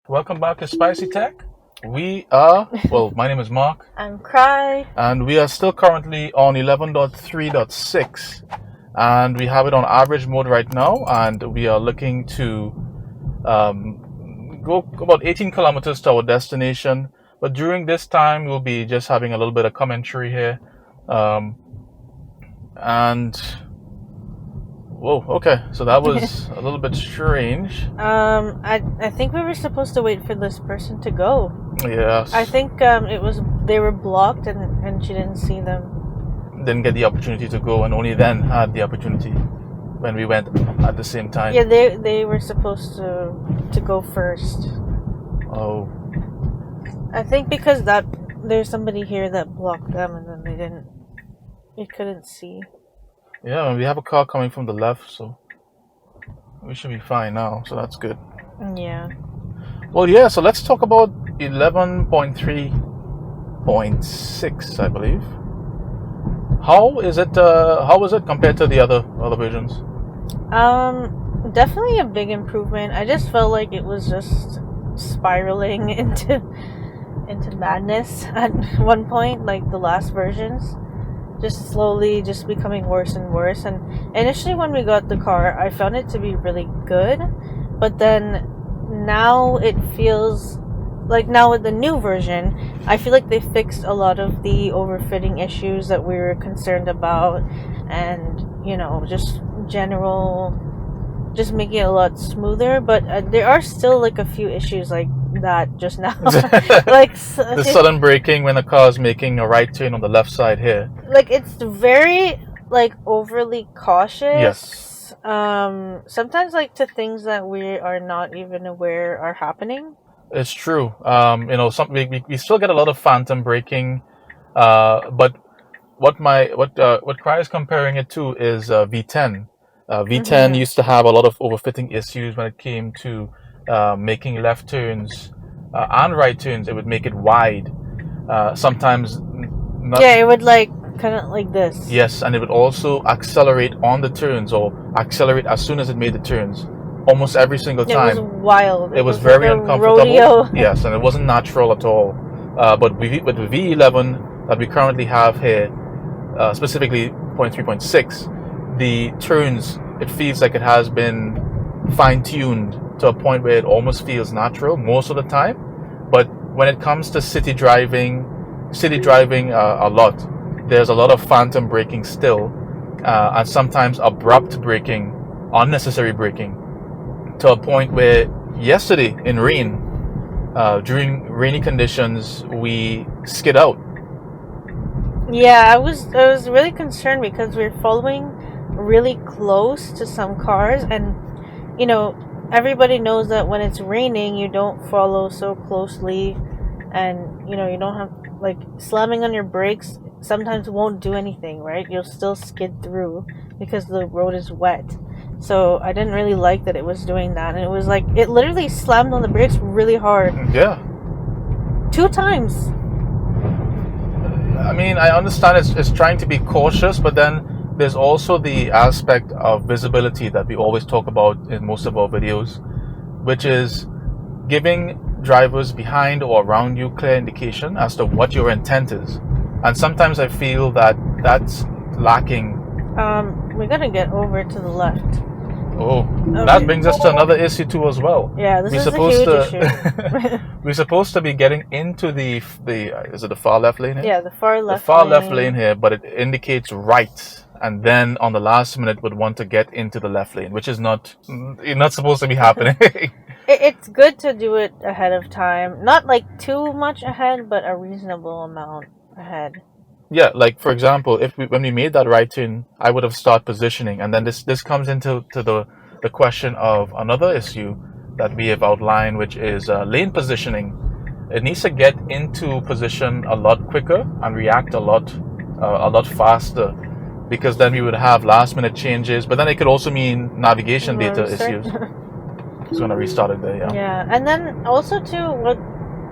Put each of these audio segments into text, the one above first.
Welcome back to Spicy Tech. My name is Marc, I'm Cry. and we are still currently on 11.3.6, and we have it on average mode right now, and we are looking to go about 18 kilometers to our destination. But during this time, we'll be just having a little bit of commentary here, and whoa, okay, so that was a little bit strange. I think we were supposed to wait for this person to go. Yes. I think they were blocked and she didn't see them. Didn't get the opportunity to go, and only then had the opportunity when we went at the same time. Yeah, they were supposed to go first. Oh. I think because there's somebody here that blocked them and then they couldn't see. Yeah, and we have a car coming from the left, so we should be fine now, so that's good. Yeah. Well, yeah, so let's talk about 11.3.6, I believe. How is it compared to the other versions? Definitely a big improvement. I just felt like it was just spiraling into madness at one point, like the last versions. Just slowly just becoming worse and worse. And initially when we got the car, I found it to be really good, but then now it feels like, now with the new version, I feel like they fixed a lot of the overfitting issues that we were concerned about, and just making it a lot smoother. But there are still like a few issues like that just now. Like the sudden braking when the car is making a right turn on the left side here. Like, it's very like overly cautious. Yes. Sometimes like to things that we are not even aware are happening. It's true. We still get a lot of phantom braking, but what Cry is comparing it to is V10. V10 used to have a lot of overfitting issues when it came to making left turns and right turns. It would make it wide. Sometimes not. Yeah, it would like kind of like this. Yes, and it would also accelerate on the turns, or accelerate as soon as it made the turns. Almost every single time. It was wild. It was very like uncomfortable. Rodeo. Yes, and it wasn't natural at all. But with the V11 that we currently have here, specifically 0.3.6, the turns, it feels like it has been fine-tuned to a point where it almost feels natural most of the time. But when it comes to city driving a lot, there's a lot of phantom braking still, and sometimes abrupt braking, unnecessary braking, to a point where yesterday in rain, during rainy conditions, we skid out. Yeah, I was really concerned because we're following really close to some cars, and everybody knows that when it's raining you don't follow so closely, and you don't have, like, slamming on your brakes sometimes won't do anything, right? You'll still skid through because the road is wet. So I didn't really like that it was doing that, and it was like it literally slammed on the brakes really hard. Yeah. 2 times. I mean, I understand it's trying to be cautious, but then there's also the aspect of visibility that we always talk about in most of our videos, which is giving drivers behind or around you clear indication as to what your intent is. And sometimes I feel that that's lacking. We're gonna get over to the left. Oh, okay. That brings us to another issue too as well. Yeah, this is a huge issue. We're supposed to be getting into the is it the far left lane here? Yeah, the far left. The far left lane here, but it indicates right, and then on the last minute would want to get into the left lane, which is not supposed to be happening. It's good to do it ahead of time, not like too much ahead, but a reasonable amount ahead. Yeah, like for example, when we made that right turn, I would have started positioning, and then this comes into the question of another issue that we have outlined, which is lane positioning. It needs to get into position a lot quicker and react a lot faster, because then we would have last minute changes. But then it could also mean navigation data issues. Just gonna restart it there. Yeah, and then also too, what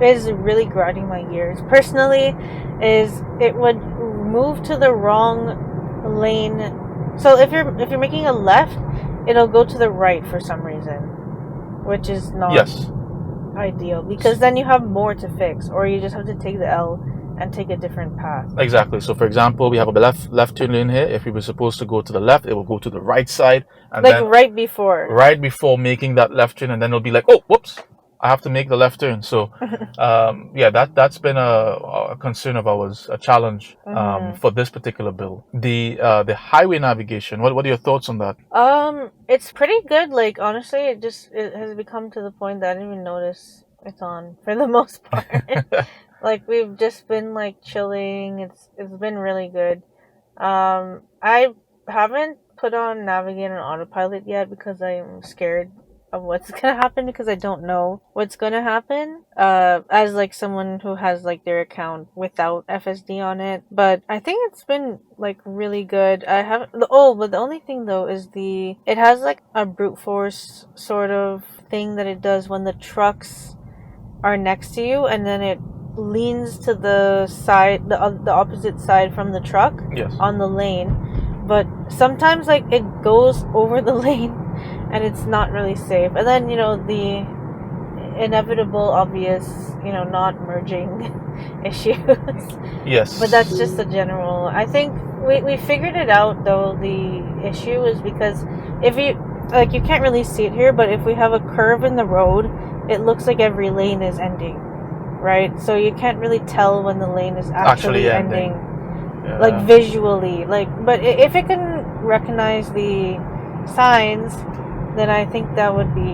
is really grinding my gears personally is it would move to the wrong lane. So if you're making a left, it'll go to the right for some reason, which is not. Yes. ideal, because then you have more to fix, or you just have to take the L and take a different path. Exactly. So, for example, we have a left turn lane here. If we were supposed to go to the left, it will go to the right side, and Like then right before. right before making that left turn, and then it'll be like, oh, whoops, I have to make the left turn. So, yeah, that's been a concern of ours, a challenge for this particular bill. The highway navigation. What are your thoughts on that? It's pretty good. Like, honestly, it has become to the point that I didn't even notice it's on for the most part. Like, we've just been like chilling. It's been really good. I haven't put on navigate on autopilot yet because I'm scared of what's gonna happen, because I don't know what's gonna happen. As like someone who has like their account without FSD on it, but I think it's been like really good. I have but the only thing though is it has like a brute force sort of thing that it does when the trucks are next to you, and then it leans to the side, the opposite side from the truck. Yes. On the lane, but sometimes like it goes over the lane and it's not really safe. And then, the inevitable obvious, not merging issues. Yes. But that's just a general, I think we figured it out though. The issue is because if you can't really see it here, but if we have a curve in the road, it looks like every lane is ending, right? So you can't really tell when the lane is actually ending. Yeah. Like visually, but if it can recognize the signs, then I think that would be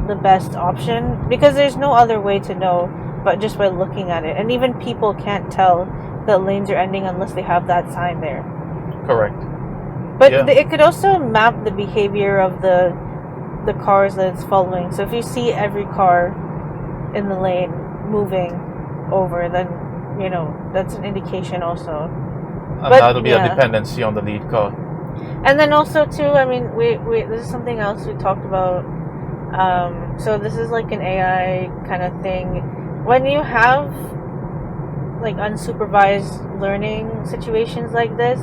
the best option, because there's no other way to know but just by looking at it. And even people can't tell that lanes are ending unless they have that sign there. Correct. But it could also map the behavior of the cars that it's following. So if you see every car in the lane moving over, then that's an indication also. And that'll be a dependency on the lead car. And then also too, I mean, we this is something else we talked about. So this is like an AI kind of thing. When you have like unsupervised learning situations like this,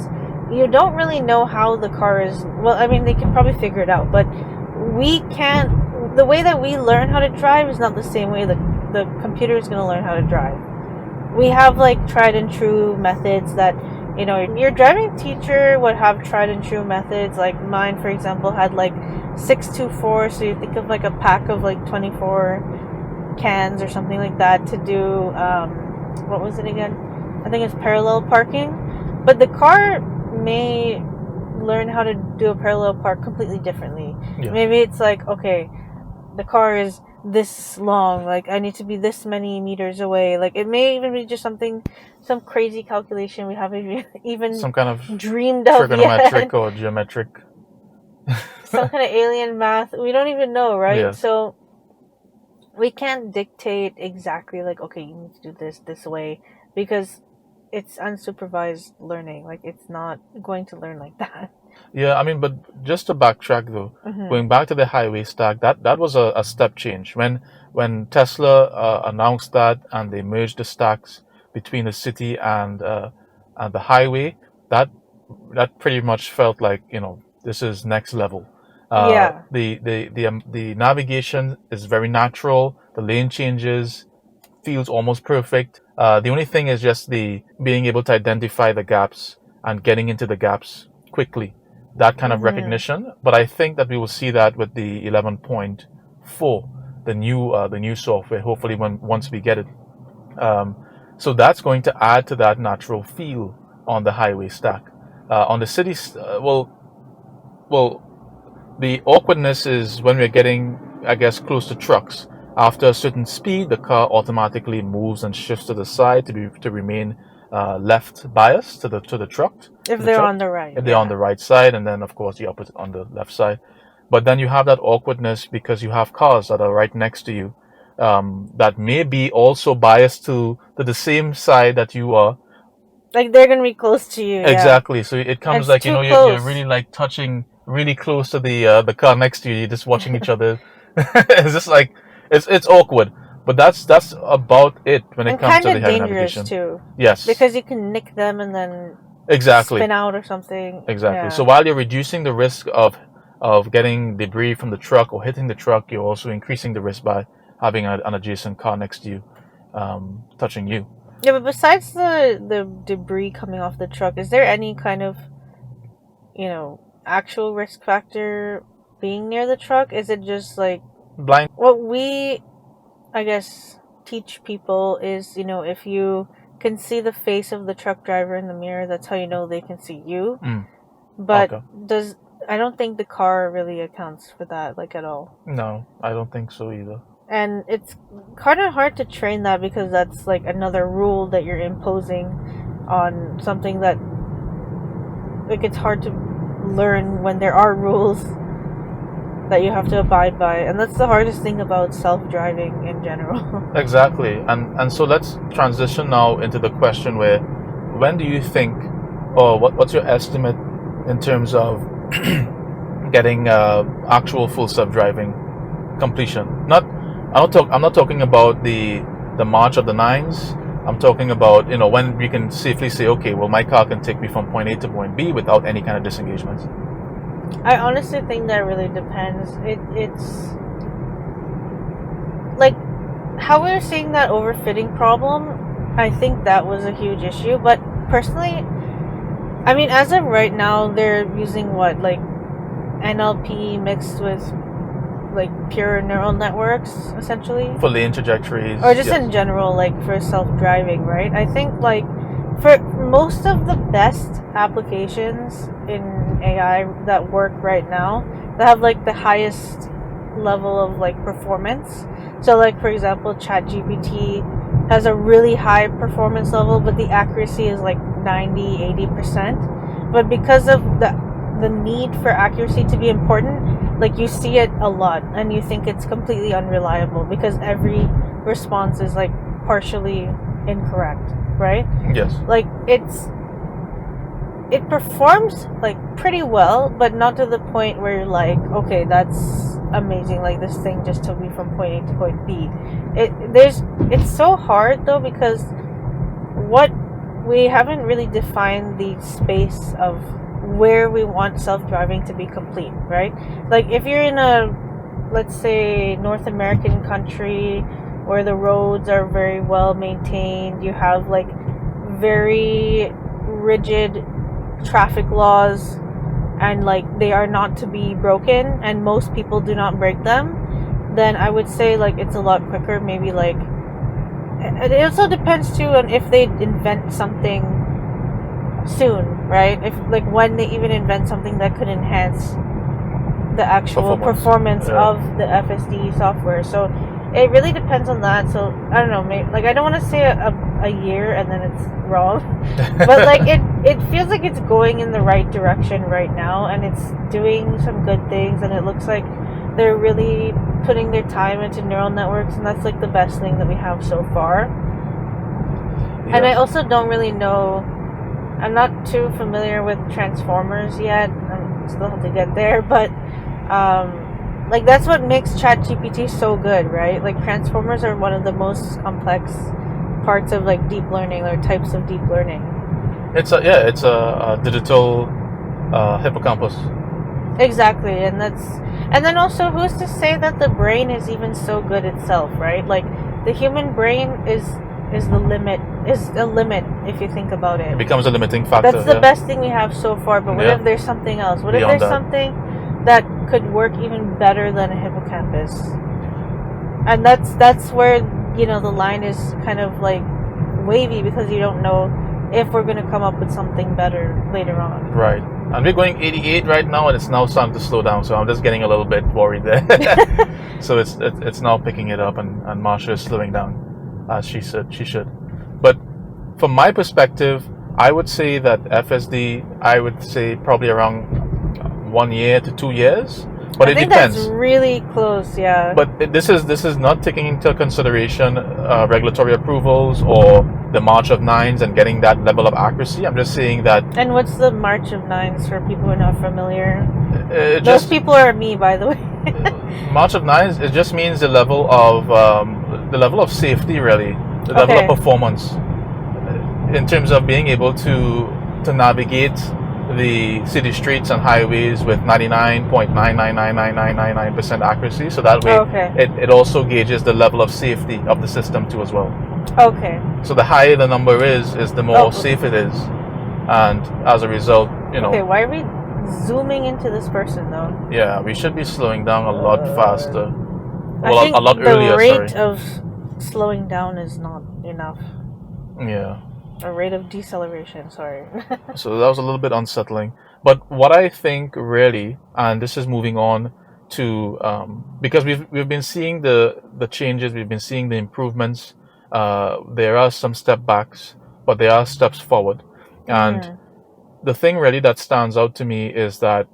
you don't really know how the car is. Well, I mean, they can probably figure it out, but we can't. The way that we learn how to drive is not the same way that the computer is going to learn how to drive. We have like tried and true methods that, your driving teacher would have tried and true methods. Like mine, for example, had like 624. So you think of like a pack of like 24 cans or something like that to do, what was it again? I think it's parallel parking. But the car may learn how to do a parallel park completely differently. Yeah. Maybe it's like, okay, the car is this long, like I need to be this many meters away. Like it may even be just some crazy calculation we haven't even some kind of dreamed of trigonometric or geometric some kind of alien math we don't even know, right? Yes. So we can't dictate exactly like, okay, you need to do this way, because it's unsupervised learning. Like it's not going to learn like that. Yeah, I mean, but just to backtrack though, going back to the highway stack, that was a step change. When Tesla announced that and they merged the stacks between the city and the highway, that pretty much felt like, this is next level. The navigation is very natural. The lane changes feels almost perfect. The only thing is just the being able to identify the gaps and getting into the gaps quickly. That kind of recognition. But I think that we will see that with the 11.4, the new software, hopefully once we get it. So that's going to add to that natural feel on the highway stack. On the city, the awkwardness is when we're getting, I guess, close to trucks. After a certain speed, the car automatically moves and shifts to the side to remain left biased to the truck. If they're on the right. If they're on the right side, and then of course the opposite on the left side. But then you have that awkwardness because you have cars that are right next to you that may be also biased to the same side that you are. Like they're gonna be close to you. Exactly. Yeah. So it comes like you're really like touching really close to the car next to you. You're just watching each other. It's just like it's awkward. But that's about it when it comes to the highway navigation. Too. Yes. Because you can nick them and then spin out or something. Exactly. Yeah. So while you're reducing the risk of getting debris from the truck or hitting the truck, you're also increasing the risk by having an adjacent car next to you, touching you. Yeah, but besides the debris coming off the truck, is there any kind of, actual risk factor being near the truck? Is it just like Blind. what we, I guess, teach people is, if you can see the face of the truck driver in the mirror, that's how you know they can see you. But Okay. I don't think the car really accounts for that, like, at all. No, I don't think so either. And it's kind of hard to train that because that's like another rule that you're imposing on something that, like, it's hard to learn when there are rules that you have to abide by, and that's the hardest thing about self-driving in general. Exactly, and so let's transition now into the question where, when do you think, or what's your estimate in terms of getting actual full self-driving completion? I'm not talking about the March of the Nines. I'm talking about, when we can safely say, okay, well, my car can take me from point A to point B without any kind of disengagement. I honestly think that really depends. It's like how we were seeing that overfitting problem. I think that was a huge issue. But personally, I mean, as of right now, they're using what, like NLP mixed with like pure neural networks, essentially, for lane trajectories, or just in general, like for self-driving, right? I think like for most of the best applications in AI that work right now, that have like the highest level of like performance. So like, for example, ChatGPT has a really high performance level, but the accuracy is like 90-80%. But because of the need for accuracy to be important, like you see it a lot and you think it's completely unreliable because every response is like partially incorrect, right? Yes. Like it performs like pretty well, but not to the point where you're like, okay, that's amazing, like this thing just took me from point A to point B. It's so hard though, because we haven't really defined the space of where we want self-driving to be complete, right? Like if you're in a, let's say, North American country where the roads are very well maintained, you have like very rigid traffic laws, and like they are not to be broken, and most people do not break them, then I would say like it's a lot quicker. Maybe like, it also depends too on if they invent something soon, right? If like when they even invent something that could enhance the actual performance of the FSD software. So it really depends on that. So I don't know, maybe, like I don't want to say a year and then it's wrong, but like it feels like it's going in the right direction right now, and it's doing some good things, and it looks like they're really putting their time into neural networks, and that's like the best thing that we have so far. Yes. And I also don't really know, I'm not too familiar with transformers yet. I still have to get there, but like that's what makes ChatGPT so good, right? Like transformers are one of the most complex parts of like deep learning, or types of deep learning. It's a digital hippocampus. Exactly, and then also, who's to say that the brain is even so good itself, right? Like the human brain is the limit, is a limit if you think about it. It becomes a limiting factor. That's the best thing we have so far, but what if there's something else? What Beyond if there's something that could work even better than a hippocampus? And that's where, the line is kind of like wavy, because you don't know if we're going to come up with something better later on. Right. And we're going 88 right now, and it's now starting to slow down, so I'm just getting a little bit worried there. So it's now picking it up, and Marsha is slowing down. She should. But from my perspective, I would say that FSD, I would say probably around 1 year to 2 years. But I think depends. That's really close, yeah. But this is not taking into consideration regulatory approvals or the March of Nines and getting that level of accuracy. I'm just saying that. And what's the March of Nines for people who are not familiar? Those people are me, by the way. March of Nines, it just means the level of safety, really, the level of performance in terms of being able to navigate the city streets and highways with 99.9999999% accuracy. So that way, Okay. it also gauges the level of safety of the system too as well. Okay. So the higher the number is the more Oh. safe it is, and as a result, Okay, why are we zooming into this person though? yeah, we should be slowing down a lot faster. I Well, think a lot the earlier. rate Sorry. of slowing down is not enough. Yeah. A rate of deceleration, sorry. So that was a little bit unsettling. But what I think really, and this is moving on to because we've been seeing the changes, we've been seeing the improvements. There are some step backs, but there are steps forward. And the thing really that stands out to me is that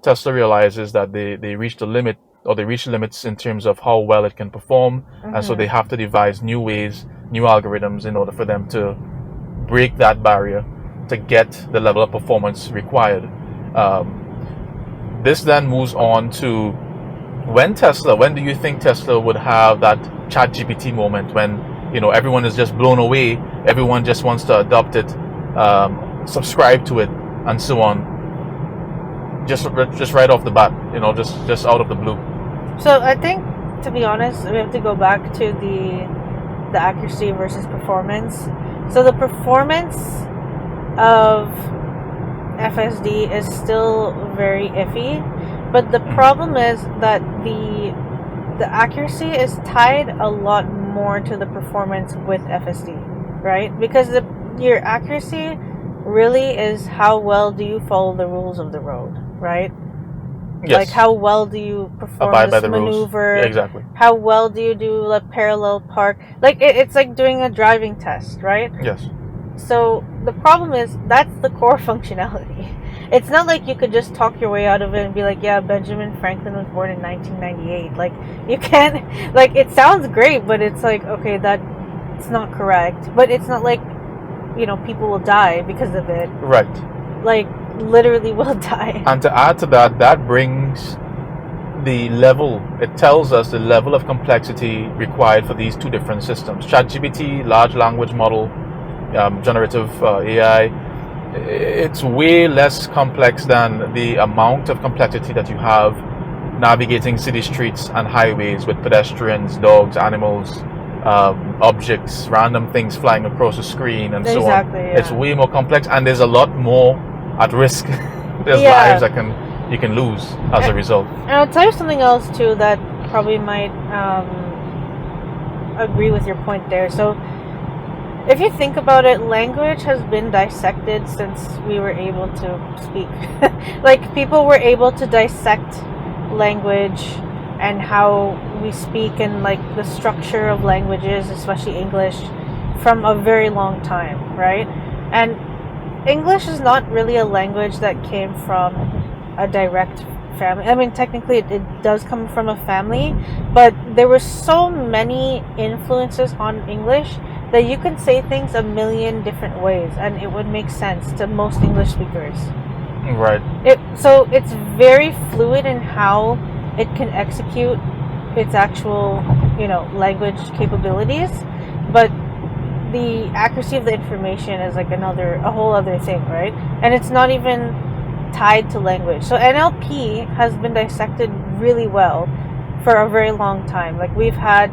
Tesla realizes that they reached the limit, or they reach limits in terms of how well it can perform, and so they have to devise new ways, new algorithms in order for them to break that barrier to get the level of performance required. This then moves on to when do you think Tesla would have that ChatGPT moment when everyone is just blown away, everyone just wants to adopt it, subscribe to it, and so on? Just right off the bat, just out of the blue. So I think, to be honest, we have to go back to the accuracy versus performance. So the performance of FSD is still very iffy, but the problem is that the accuracy is tied a lot more to the performance with FSD, right? Because your accuracy really is how well do you follow the rules of the road, right? Yes. Like how well do you perform Abide by this the rules. maneuver? Yeah, exactly. How well do you do a parallel park? Like it's like doing a driving test, right? Yes. So the problem is that's the core functionality. It's not like you could just talk your way out of it and be like, yeah, Benjamin Franklin was born in 1998. Like you can't. Like it sounds great, but it's like, okay, it's not correct. But it's not like people will die because of it. Right. Like literally will die. And to add to that, that brings it tells us the level of complexity required for these two different systems. ChatGPT, large language model, generative AI, it's way less complex than the amount of complexity that you have navigating city streets and highways with pedestrians, dogs, animals, objects, random things flying across the screen, and so on. Yeah. It's way more complex, and there's a lot more at risk. There's lives that you can lose as a result. And I'll tell you something else too that probably might agree with your point there. So if you think about it, language has been dissected since we were able to speak. Like people were able to dissect language and how we speak and like the structure of languages, especially English, from a very long time, right? And English is not really a language that came from a direct family. I mean, technically it does come from a family, but there were so many influences on English that you can say things a million different ways and it would make sense to most English speakers. Right. So it's very fluid in how it can execute its actual, language capabilities, but the accuracy of the information is like a whole other thing, right? And it's not even tied to language. So NLP has been dissected really well for a very long time. Like we've had,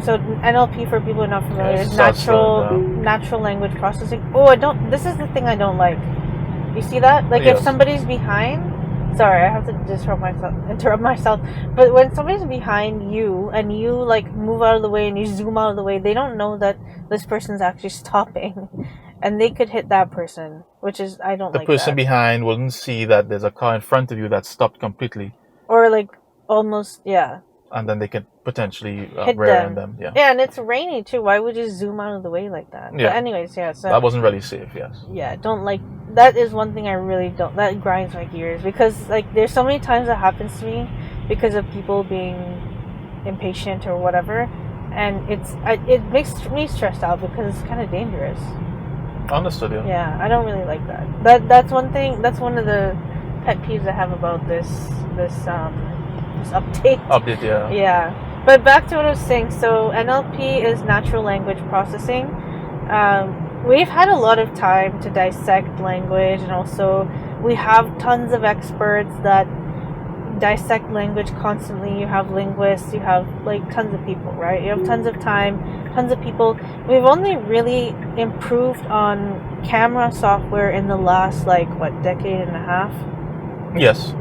so NLP, for people who are not familiar, is natural language processing. This is the thing I don't like. You see that? Like if somebody's behind, sorry, I have to interrupt myself. But when somebody's behind you and you like move out of the way and you zoom out of the way, they don't know that this person's actually stopping, and they could hit that person, which is I don't like. The person behind wouldn't see that there's a car in front of you that stopped completely, or like almost, yeah. And then they could potentially hit rear end them. Yeah, and it's rainy too. Why would you zoom out of the way like that? Yeah. But anyways, yeah. So that wasn't really safe. Yes. Yeah, don't like. That is one thing I really don't. That grinds my gears because like there's so many times that happens to me because of people being impatient or whatever, and it makes me stressed out because it's kind of dangerous. Understood. Yeah. Yeah, I don't really like that. That's one thing. That's one of the pet peeves I have about this update. Update. Yeah. Yeah. But back to what I was saying. So NLP is natural language processing. we've had a lot of time to dissect language, and also we have tons of experts that dissect language constantly. You have linguists, you have like tons of people, right? You have tons of time, tons of people. We've only really improved on camera software in the last decade and a half. Yes.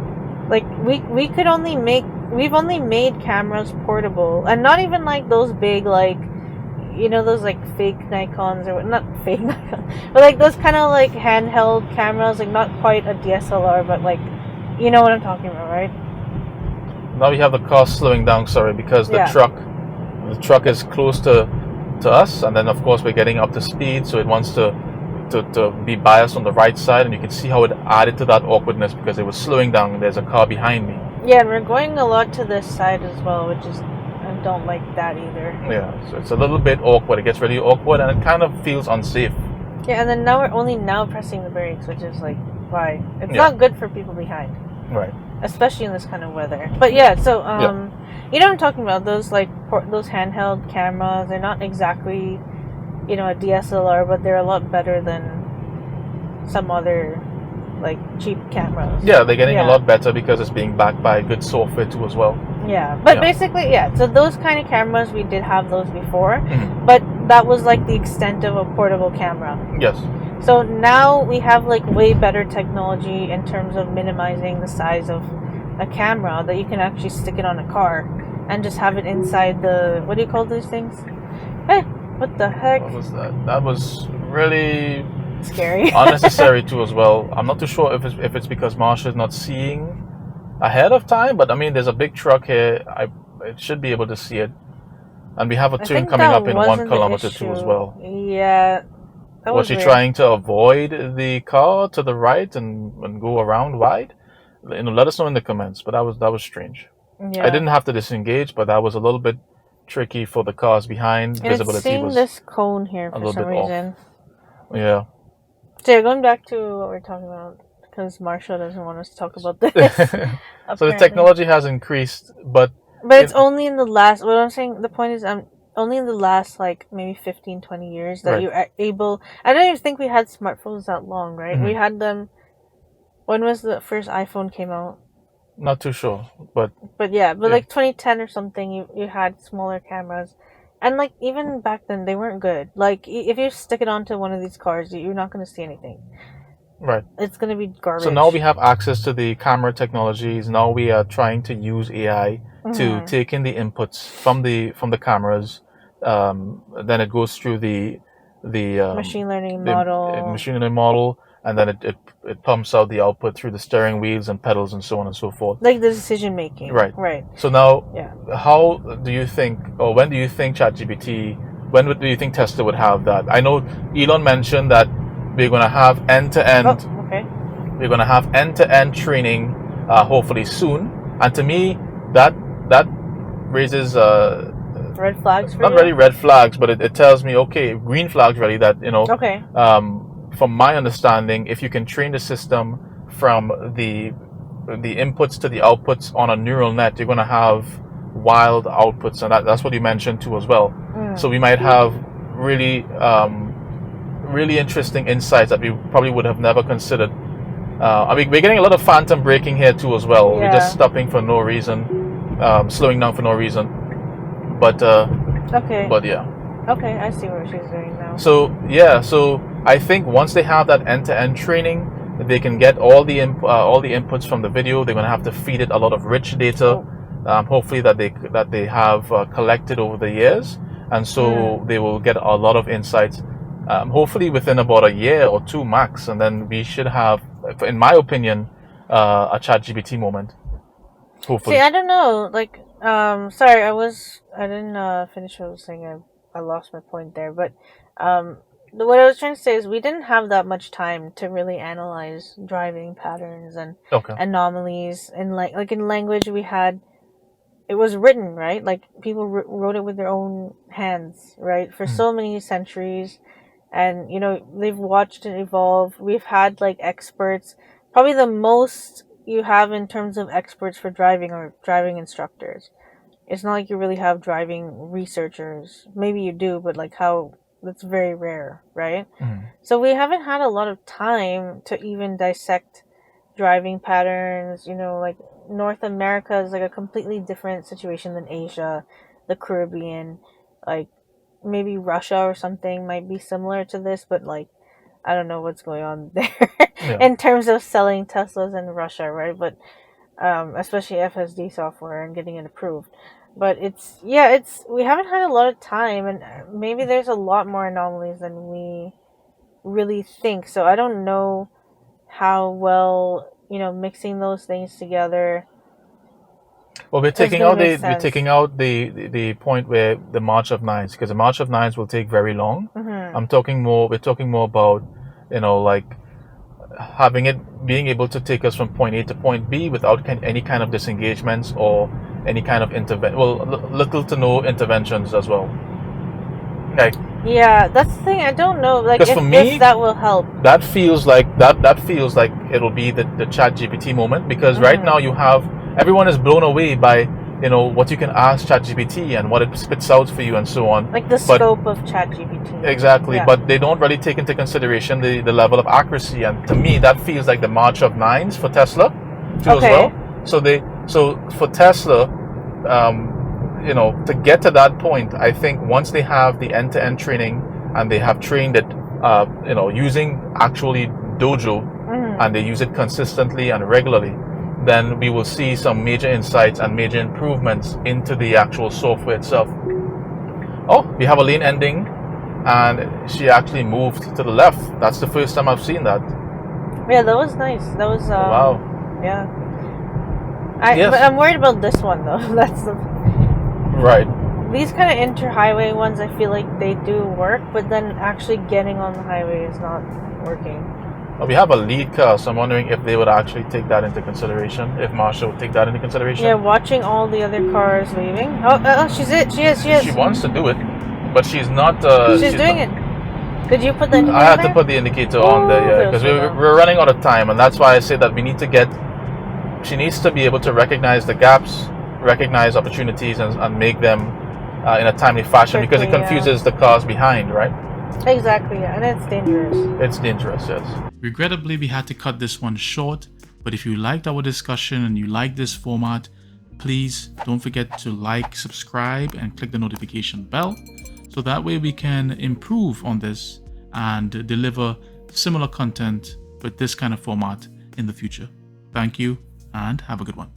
Like we could only make we've only made cameras portable, and not even like those big those like fake Nikons, or not fake Nikon, but like those kind of like handheld cameras, like not quite a DSLR, but like you know what I'm talking about, right? Now we have the car slowing down, because the truck is close to us, and then of course we're getting up to speed, so it wants to be biased on the right side, and you can see how it added to that awkwardness because it was slowing down and there's a car behind me. Yeah, and we're going a lot to this side as well, which is, I don't like that either. Yeah, so it's a little bit awkward. It gets really awkward and it kind of feels unsafe. Yeah, and then now we're only now pressing the brakes, which is like, why? It's not good for people behind. Right. Especially in this kind of weather. But yeah, so, you know what I'm talking about? Those those handheld cameras, they're not exactly, a DSLR, but they're a lot better than some other like cheap cameras. Yeah, they're getting a lot better because it's being backed by good software too as well. Yeah, but basically, so those kind of cameras, we did have those before, but that was like the extent of a portable camera. Yes. So now we have like way better technology in terms of minimizing the size of a camera, that you can actually stick it on a car and just have it inside the, what do you call these things? Hey, what the heck? What was that? That was really scary. Unnecessary too as well. I'm not too sure if it's because Marsha is not seeing ahead of time, but I mean, there's a big truck here. It should be able to see it, and we have a turn coming up in 1 kilometer too as well. Yeah. Was she trying to avoid the car to the right and go around wide? Let us know in the comments. But that was strange. Yeah. I didn't have to disengage, but that was a little bit tricky for the cars behind. And visibility was this cone here for some reason. Off. Yeah. So going back to what we're talking about, because Marsha doesn't want us to talk about this. So the technology has increased, but it's only in the last. What I'm saying, the point is, only in the last like maybe 15, 20 years that you're able. I don't even think we had smartphones that long, right? We had them. When was the first iPhone came out? Not too sure, but like 2010 or something. You had smaller cameras. And, like, even back then, they weren't good. Like, if you stick it onto one of these cars, you're not going to see anything. Right. It's going to be garbage. So now we have access to the camera technologies. Now we are trying to use AI to take in the inputs from the cameras. Then it goes through the machine learning model, and then it pumps out the output through the steering wheels and pedals and so on and so forth. Like the decision making. Right. So now, how do you think, or when do you think ChatGPT, do you think Tesla would have that? I know Elon mentioned that we're going to have end-to-end. Oh, okay. We're going to have end-to-end training, hopefully soon. And to me, that raises red flags for not really red flags, but it tells me, okay, green flags really, that okay. From my understanding, if you can train the system from the inputs to the outputs on a neural net, you're going to have wild outputs, and that's what you mentioned too as well. So we might have really really interesting insights that we probably would have never considered. I mean, we're getting a lot of phantom braking here too as well. We're just stopping for no reason, slowing down for no reason. But okay. But yeah. Okay, I see what she's doing now. So I think once they have that end-to-end training, they can get all the inputs from the video. They're going to have to feed it a lot of rich data, hopefully that they have collected over the years, and so they will get a lot of insights. Hopefully within about a year or two max, and then we should have, in my opinion, a ChatGPT moment. Hopefully. See, I don't know. Like, sorry, I didn't finish what I was saying. I lost my point there, but what I was trying to say is we didn't have that much time to really analyze driving patterns and anomalies. And like in language, we had, it was written, right? Like people wrote it with their own hands, right? For so many centuries. And, they've watched it evolve. We've had like experts, probably the most you have in terms of experts for driving or driving instructors. It's not like you really have driving researchers. Maybe you do, but like how that's very rare, right? Mhm. So we haven't had a lot of time to even dissect driving patterns. Like North America is like a completely different situation than Asia, the Caribbean, like maybe Russia or something might be similar to this, but like I don't know what's going on there Yeah. in terms of selling Teslas in Russia, right? But especially FSD software and getting it approved. But we haven't had a lot of time, and maybe there's a lot more anomalies than we really think. So I don't know how well mixing those things together Well, we're is taking gonna out make the we're sense. taking out the point where the March of Nines, because the March of Nines will take very long. Mm-hmm. We're talking more about, like having it being able to take us from point A to point B without any kind of disengagements or any kind of little to no interventions as well. Okay. Yeah, that's the thing. I don't know, like Because for me, if that will help. that feels like it'll be the ChatGPT moment, because right now everyone is blown away by what you can ask ChatGPT and what it spits out for you and so on. Like the scope of ChatGPT. Exactly, Yeah. but they don't really take into consideration the level of accuracy, and to me that feels like the March of Nines for Tesla too as well. So for Tesla, to get to that point, I think once they have the end-to-end training and they have trained it, using actually Dojo, and they use it consistently and regularly, then we will see some major insights and major improvements into the actual software itself. Oh, we have a lane ending, and she actually moved to the left. That's the first time I've seen that. Yeah, that was nice. That was Wow. Yeah. Yes. But I'm worried about this one though. That's the Right. These kind of inter-highway ones, I feel like they do work, but then actually getting on the highway is not working. Well, we have a lead car, so I'm wondering if they would actually take that into consideration. If Marsha would take that into consideration. Yeah, watching all the other cars leaving. Oh, she is. She wants to do it, but she's not. She's doing it. Did you put the indicator I had there? to put the indicator on there, yeah, because we're running out of time, and that's why I say that we need to she needs to be able to recognize the gaps, recognize opportunities, and make them in a timely fashion, quickly, because it confuses the cars behind, right? Exactly, yeah, and it's dangerous. It's dangerous, yes. Regrettably, we had to cut this one short, but if you liked our discussion and you like this format, please don't forget to like, subscribe, and click the notification bell, so that way we can improve on this and deliver similar content with this kind of format in the future. Thank you, and have a good one.